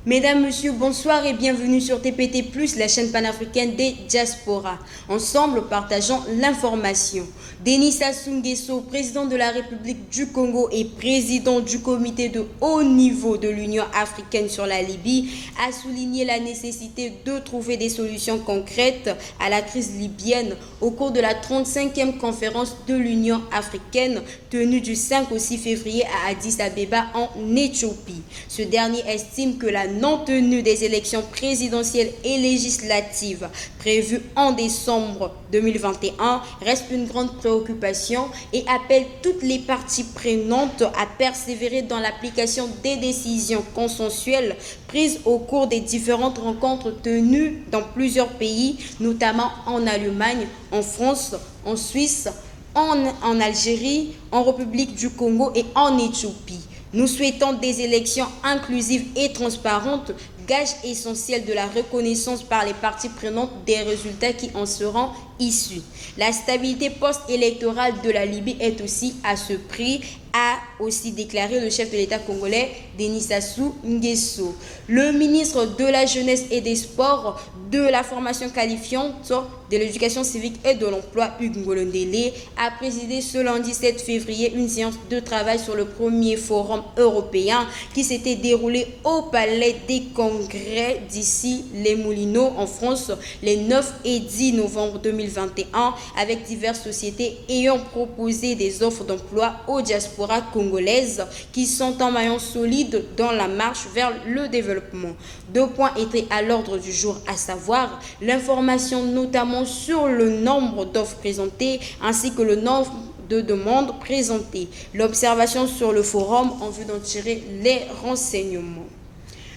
Mesdames, Messieurs, bonsoir et bienvenue sur TPT+, la chaîne panafricaine des diasporas. Ensemble, partageons l'information. Denis Sassou Nguesso, président de la République du Congo et président du comité de haut niveau de l'Union africaine sur la Libye, a souligné la nécessité de trouver des solutions concrètes à la crise libyenne au cours de la 35e conférence de l'Union africaine tenue du 5 au 6 février à Addis Abeba en Éthiopie. Ce dernier estime que la non-tenue des élections présidentielles et législatives prévues en décembre 2021 reste une grande préoccupation et appelle toutes les parties prenantes à persévérer dans l'application des décisions consensuelles prises au cours des différentes rencontres tenues dans plusieurs pays, notamment en Allemagne, en France, en Suisse, en Algérie, en République du Congo et en Éthiopie. Nous souhaitons des élections inclusives et transparentes, gage essentiel de la reconnaissance par les parties prenantes des résultats qui en seront issus. La stabilité post-électorale de la Libye est aussi à ce prix, a aussi déclaré le chef de l'État congolais, Denis Sassou Nguesso. Le ministre de la Jeunesse et des Sports, de la formation qualifiante, de l'éducation civique et de l'emploi, Hugues Ngolondele, a présidé ce lundi 7 février une séance de travail sur le premier forum européen qui s'était déroulé au Palais des Congrès d'ici les Moulineaux en France les 9 et 10 novembre 2021 avec diverses sociétés ayant proposé des offres d'emploi aux diasporas congolaises qui sont un maillon solide dans la marche vers le développement. 2 points étaient à l'ordre du jour, à savoir l'information notamment sur le nombre d'offres présentées ainsi que le nombre de demandes présentées, l'observation sur le forum en vue d'en tirer les renseignements.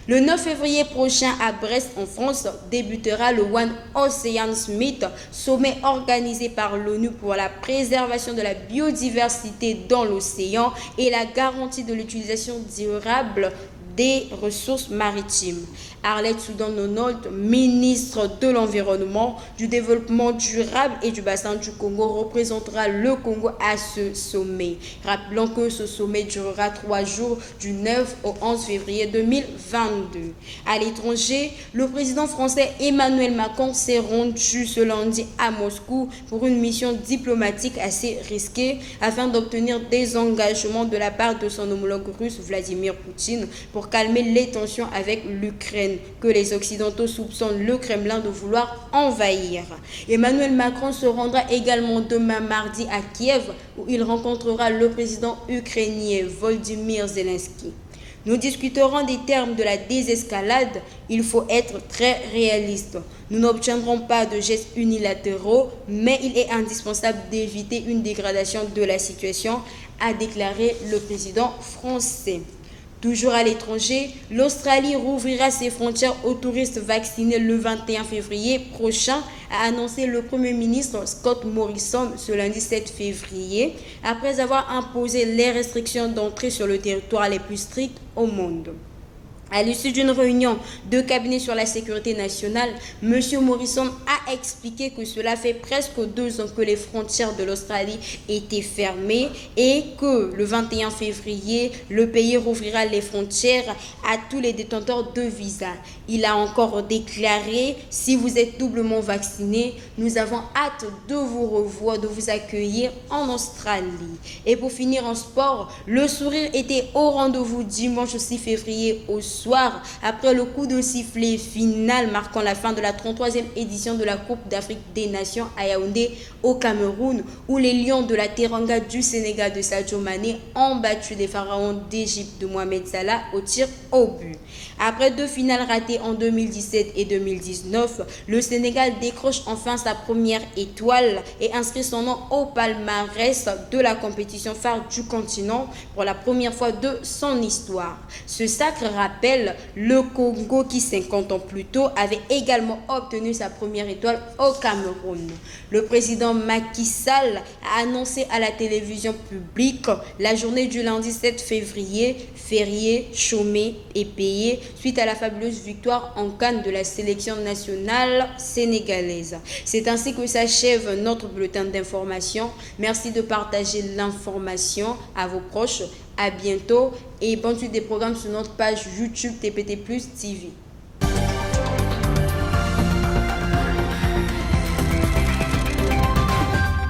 Le 9 février prochain à Brest en France débutera le One Ocean Summit, sommet organisé par l'ONU pour la préservation de la biodiversité dans l'océan et la garantie de l'utilisation durable des ressources maritimes. Arlette Soudan-Nonold, ministre de l'Environnement, du Développement durable et du bassin du Congo, représentera le Congo à ce sommet. Rappelons que ce sommet durera 3 jours du 9 au 11 février 2022. À l'étranger, le président français Emmanuel Macron s'est rendu ce lundi à Moscou pour une mission diplomatique assez risquée afin d'obtenir des engagements de la part de son homologue russe Vladimir Poutine pour calmer les tensions avec l'Ukraine que les Occidentaux soupçonnent le Kremlin de vouloir envahir. Emmanuel Macron se rendra également demain mardi à Kiev où il rencontrera le président ukrainien Volodymyr Zelensky. Nous discuterons des termes de la désescalade. Il faut être très réaliste. Nous n'obtiendrons pas de gestes unilatéraux, mais il est indispensable d'éviter une dégradation de la situation, a déclaré le président français. Toujours à l'étranger, l'Australie rouvrira ses frontières aux touristes vaccinés le 21 février prochain, a annoncé le Premier ministre Scott Morrison ce lundi 7 février, après avoir imposé les restrictions d'entrée sur le territoire les plus strictes au monde. À l'issue d'une réunion de cabinet sur la sécurité nationale, M. Morrison a expliqué que cela fait presque 2 ans que les frontières de l'Australie étaient fermées et que le 21 février, le pays rouvrira les frontières à tous les détenteurs de visa. Il a encore déclaré « Si vous êtes doublement vaccinés, nous avons hâte de vous revoir, de vous accueillir en Australie. » Et pour finir en sport, le sourire était au rendez-vous dimanche 6 février au soir, après le coup de sifflet final marquant la fin de la 33e édition de la Coupe d'Afrique des Nations à Yaoundé au Cameroun, où les Lions de la Teranga du Sénégal de Sadio Mané ont battu les Pharaons d'Égypte de Mohamed Salah au tir au but. Après 2 finales ratées en 2017 et 2019, le Sénégal décroche enfin sa première étoile et inscrit son nom au palmarès de la compétition phare du continent pour la première fois de son histoire. Ce sacre rappelle le Congo qui 50 ans plus tôt avait également obtenu sa première étoile au Cameroun. Le président Macky Sall a annoncé à la télévision publique la journée du lundi 7 février, férié, chômé et payé suite à la fabuleuse victoire en CAN de la sélection nationale sénégalaise. C'est ainsi que s'achève notre bulletin d'information. Merci de partager l'information à vos proches. À bientôt et bonne suite des programmes sur notre page YouTube TPT Plus TV.